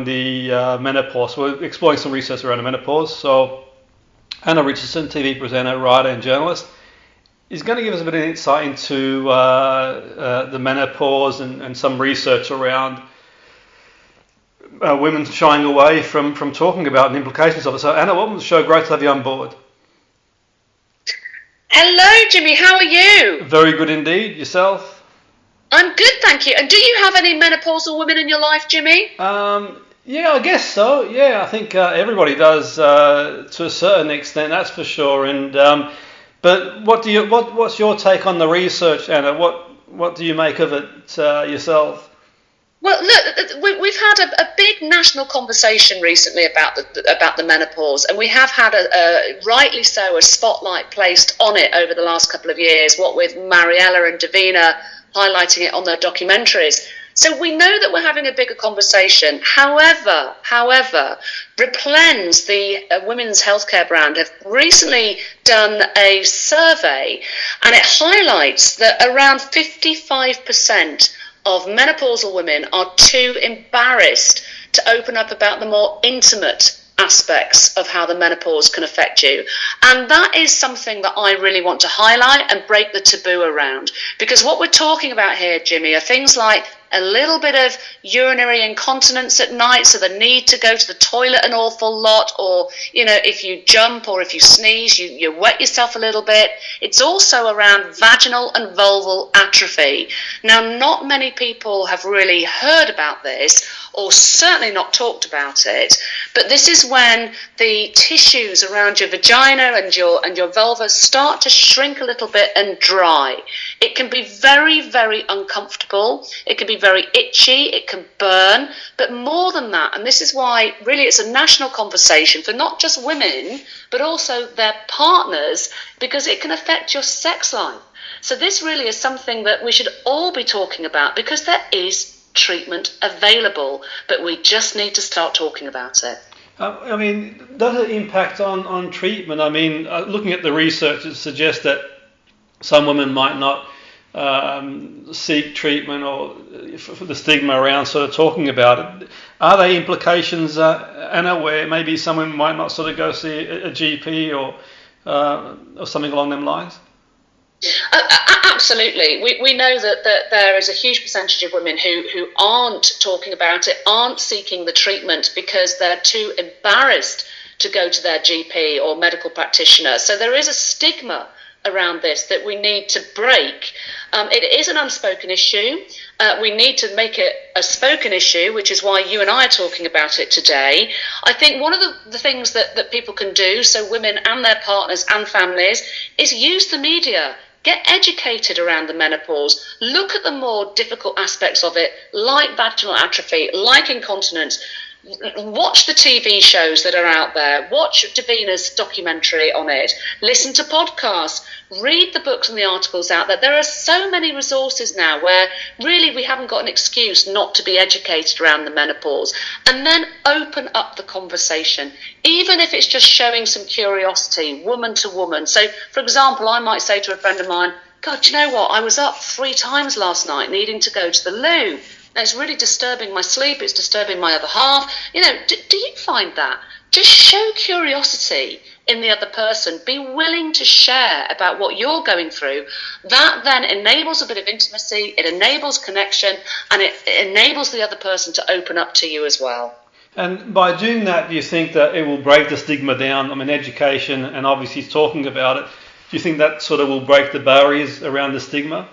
the menopause. We're exploring some research around the menopause. So Anna Richardson, TV presenter, writer and journalist, is going to give us a bit of insight into the menopause and some research around women shying away from talking about the implications of it. So Anna, welcome to the show. Great to have you on board. Hello, Jimmy. How are you? Very good indeed. Yourself? I'm good, thank you. And do you have any menopausal women in your life, Jimmy? Yeah, I guess so. Yeah, I think everybody does to a certain extent, that's for sure. And but what's your take on the research, Anna? What do you make of it yourself? Well, look, we've had a big national conversation recently about the menopause, and we have had rightly so, a spotlight placed on it over the last couple of years. What with Mariella and Davina highlighting it on their documentaries. So we know that we're having a bigger conversation. However, Replens, the women's healthcare brand, have recently done a survey, and it highlights that around 55% of menopausal women are too embarrassed to open up about the more intimate aspects of how the menopause can affect you. And that is something that I really want to highlight and break the taboo around, because what we're talking about here, Jimmy, are things like a little bit of urinary incontinence at night, so the need to go to the toilet an awful lot, or, you know, if you jump or if you sneeze, you wet yourself a little bit. It's also around vaginal and vulval atrophy. Now, not many people have really heard about this, or certainly not talked about it, but this is when the tissues around your vagina and your vulva start to shrink a little bit and dry. It can be very, very uncomfortable. It can be very itchy. It can burn. But more than that, and this is why really it's a national conversation for not just women, but also their partners, because it can affect your sex life. So this really is something that we should all be talking about, because there is treatment available, but we just need to start talking about it. I mean, does it impact on treatment? I mean, looking at the research, it suggests that some women might not seek treatment, or for the stigma around sort of talking about it. Are there implications, Anna, where maybe someone might not sort of go see a GP or something along them lines? Absolutely. We know that there is a huge percentage of women who aren't talking about it, aren't seeking the treatment because they're too embarrassed to go to their GP or medical practitioner. So there is a stigma around this that we need to break. It is an unspoken issue. We need to make it a spoken issue, which is why you and I are talking about it today. I think one of the things that people can do, so women and their partners and families, is use the media. Get educated around the menopause. Look at the more difficult aspects of it, like vaginal atrophy, like incontinence. Watch the TV shows that are out there. Watch Davina's documentary on it. Listen to podcasts. Read the books and the articles out there. There are so many resources now where really we haven't got an excuse not to be educated around the menopause. And then open up the conversation, even if it's just showing some curiosity, woman to woman. So, for example, I might say to a friend of mine, God, do you know what? I was up 3 times last night needing to go to the loo. Now, it's really disturbing my sleep, it's disturbing my other half. You know, do you find that? Just show curiosity in the other person. Be willing to share about what you're going through. That then enables a bit of intimacy, it enables connection, and it enables the other person to open up to you as well. And by doing that, do you think that it will break the stigma down? I mean, education and obviously talking about it, do you think that sort of will break the barriers around the stigma?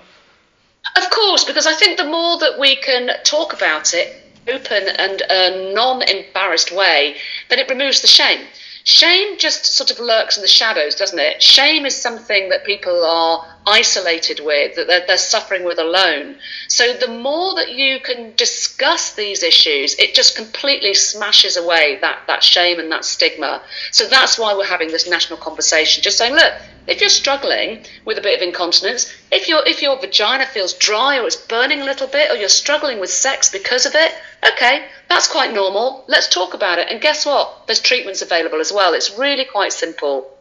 Of course, because I think the more that we can talk about it, open and a non-embarrassed way, then it removes the shame. Shame just sort of lurks in the shadows, doesn't it? Shame is something that people are isolated with, that they're suffering with alone. So the more that you can discuss these issues, it just completely smashes away that shame and that stigma. So that's why we're having this national conversation, just saying, look, if you're struggling with a bit of incontinence, if your vagina feels dry or it's burning a little bit, or you're struggling with sex because of it, okay, that's quite normal. Let's talk about it. And guess what? There's treatments available as well. It's really quite simple.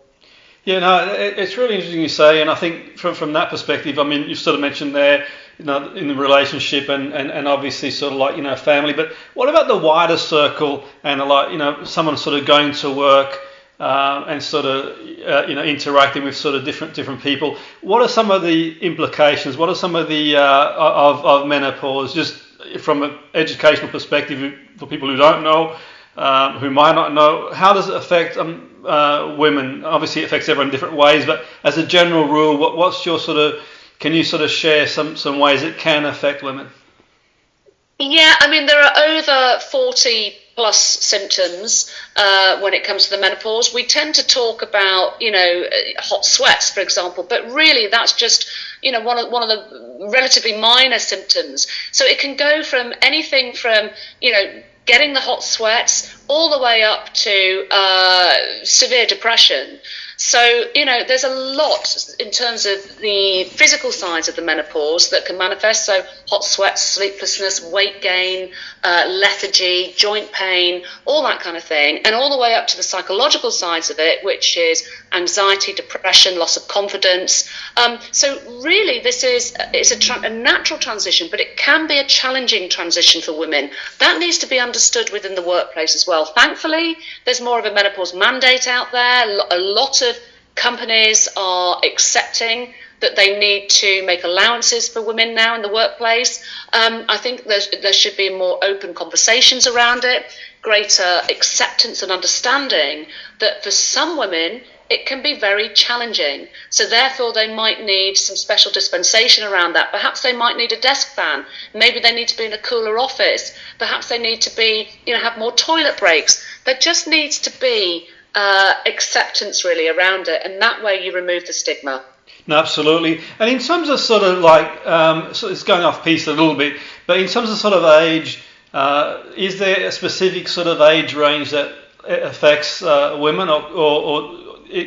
Yeah, no, it's really interesting you say, and I think from that perspective, I mean, you sort of mentioned there, in the relationship and obviously sort of like, family. But what about the wider circle and like, someone sort of going to work and sort of, interacting with sort of different people? What are some of the implications? What are some of the of menopause, just from an educational perspective for people who don't know, who might not know? How does it affect women? Obviously, it affects everyone in different ways, but as a general rule, what's your sort of, can you sort of share some ways it can affect women? Yeah, I mean, there are over 40 plus symptoms when it comes to the menopause. We tend to talk about, hot sweats, for example, but really that's just, one of the relatively minor symptoms. So it can go from anything from, getting the hot sweats all the way up to severe depression. So, there's a lot in terms of the physical signs of the menopause that can manifest. So hot sweats, sleeplessness, weight gain, lethargy, joint pain, all that kind of thing. And all the way up to the psychological sides of it, which is anxiety, depression, loss of confidence. So really, it's a natural transition, but it can be a challenging transition for women. That needs to be understood within the workplace as well. Thankfully, there's more of a menopause mandate out there. A lot of companies are accepting that they need to make allowances for women now in the workplace. I think there should be more open conversations around it, greater acceptance and understanding that for some women it can be very challenging. So therefore they might need some special dispensation around that. Perhaps they might need a desk fan. Maybe they need to be in a cooler office. Perhaps they need to be, have more toilet breaks. There just needs to be acceptance really around it, and that way you remove the stigma. No, absolutely. And in terms of sort of like, so it's going off piece a little bit, but in terms of sort of age, is there a specific sort of age range that affects women, or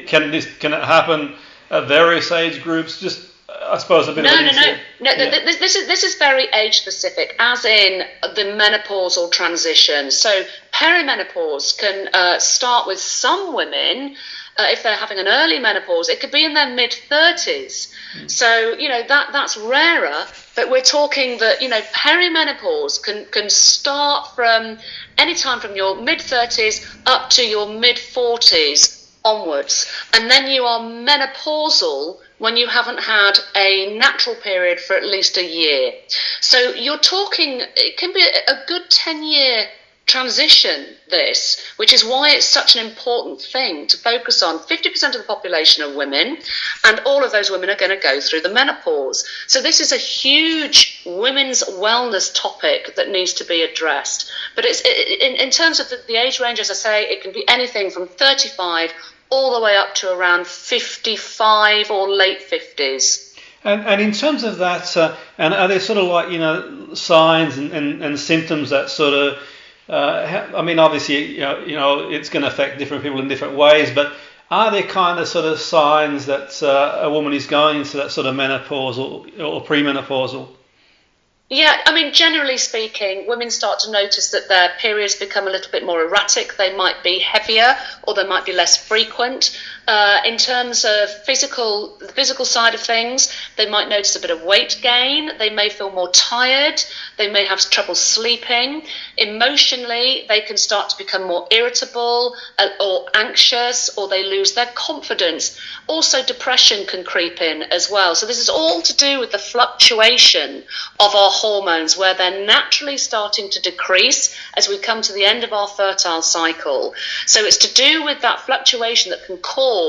can it happen at various age groups? Just, I suppose, a bit of an No. This is very age specific, as in the menopausal transition. So perimenopause can start with some women. If they're having an early menopause, it could be in their mid-30s. So, that's rarer, but we're talking that, perimenopause can start from any time from your mid-30s up to your mid-40s onwards. And then you are menopausal when you haven't had a natural period for at least a year. So you're talking, it can be a good 10-year transition, this, which is why it's such an important thing to focus on. 50% of the population are women, and all of those women are going to go through the menopause. So this is a huge women's wellness topic that needs to be addressed. But it's in terms of the age range, as I say, it can be anything from 35 all the way up to around 55 or late 50s. And in terms of that, and are there sort of like, signs and symptoms that sort of, I mean, obviously, it's going to affect different people in different ways, but are there kind of sort of signs that a woman is going into that sort of menopausal or premenopausal? Yeah, I mean, generally speaking, women start to notice that their periods become a little bit more erratic. They might be heavier or they might be less frequent. In terms of the physical side of things, they might notice a bit of weight gain. They may feel more tired. They may have trouble sleeping. Emotionally, they can start to become more irritable or anxious, or they lose their confidence. Also, depression can creep in as well. So this is all to do with the fluctuation of our hormones, where they're naturally starting to decrease as we come to the end of our fertile cycle. So it's to do with that fluctuation that can cause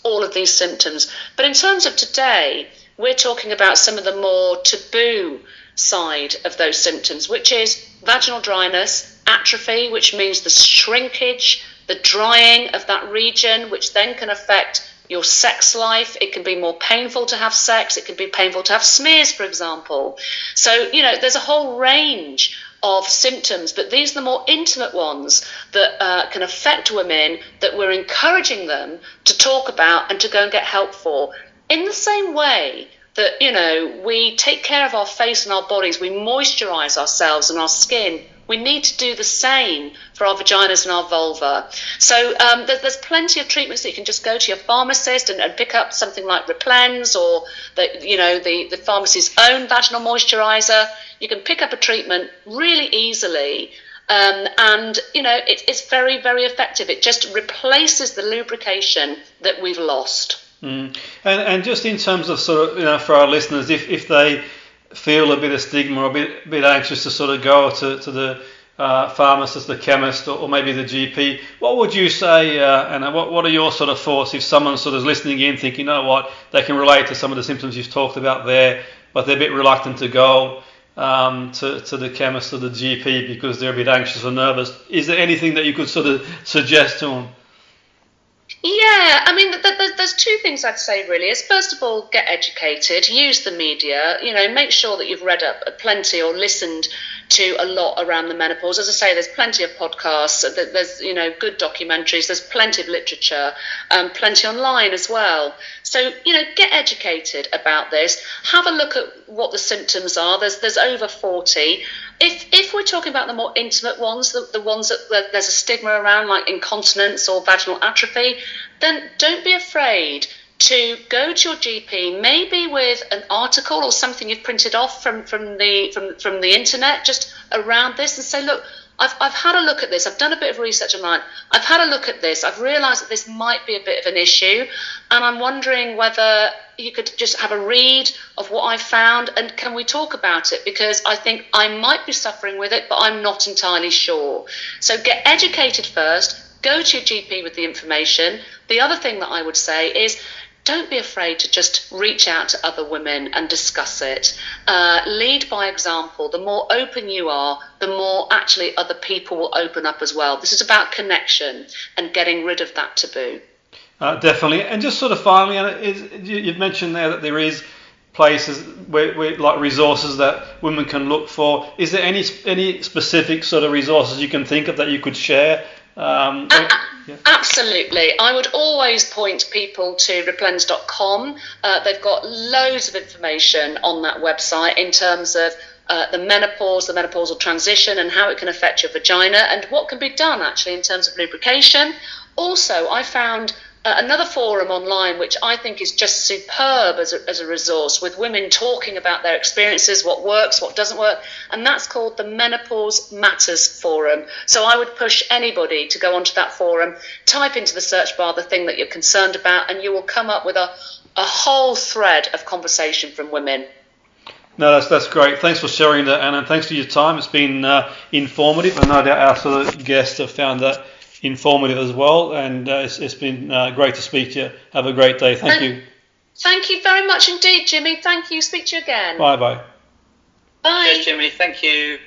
all of these symptoms. But in terms of today, we're talking about some of the more taboo side of those symptoms, which is vaginal dryness, atrophy, which means the shrinkage, the drying of that region, which then can affect your sex life. It can be more painful to have sex. It can be painful to have smears, for example. So, there's a whole range of symptoms, but these are the more intimate ones that can affect women, that we're encouraging them to talk about and to go and get help for. In the same way that, we take care of our face and our bodies, we moisturize ourselves and our skin we need to do the same for our vaginas and our vulva. So there's plenty of treatments that you can just go to your pharmacist and pick up something like Replens or the pharmacy's own vaginal moisturizer. You can pick up a treatment really easily. And it's very, very effective. It just replaces the lubrication that we've lost. And just in terms of sort of, for our listeners, if they feel a bit of stigma or a bit anxious to sort of go to the pharmacist, the chemist, or maybe the GP, what would you say, Anna? What are your sort of thoughts if someone sort of listening in thinking, you know what, they can relate to some of the symptoms you've talked about there, but they're a bit reluctant to go to the chemist or the GP because they're a bit anxious or nervous? Is there anything that you could sort of suggest to them? Yeah, I mean, there's two things I'd say really. Is first of all, get educated, use the media, make sure that you've read up plenty or listened to a lot around the menopause. As I say, there's plenty of podcasts, there's good documentaries, there's plenty of literature, plenty online as well. So get educated about this. Have a look at what the symptoms are. There's over 40. If we're talking about the more intimate ones, the ones that there's a stigma around, like incontinence or vaginal atrophy, then don't be afraid to go to your GP, maybe with an article or something you've printed off from the internet just around this, and say, look, I've had a look at this. I've done a bit of research online. I've had a look at this. I've realised that this might be a bit of an issue, and I'm wondering whether you could just have a read of what I found, and can we talk about it? Because I think I might be suffering with it, but I'm not entirely sure. So get educated first. Go to your GP with the information. The other thing that I would say is, don't be afraid to just reach out to other women and discuss it. Lead by example. The more open you are, the more actually other people will open up as well. This is about connection and getting rid of that taboo. Definitely. And just sort of finally, you've mentioned there that there is places where like resources that women can look for. Is there any specific sort of resources you can think of that you could share? Yeah. Absolutely. I would always point people to replens.com. They've got loads of information on that website in terms of the menopause, the menopausal transition, and how it can affect your vagina, and what can be done actually in terms of lubrication. Also, I found another forum online which I think is just superb as a resource, with women talking about their experiences, what works, what doesn't work, and that's called the Menopause Matters Forum. So I would push anybody to go onto that forum, type into the search bar the thing that you're concerned about, and you will come up with a whole thread of conversation from women. No, that's great. Thanks for sharing that, Anna, and thanks for your time. It's been informative, and no doubt our sort of guests have found that informative as well, and it's been great to speak to you. Have a great day. Thank you. Thank you very much indeed, Jimmy. Thank you. Speak to you again. Bye. Cheers, Jimmy. Thank you.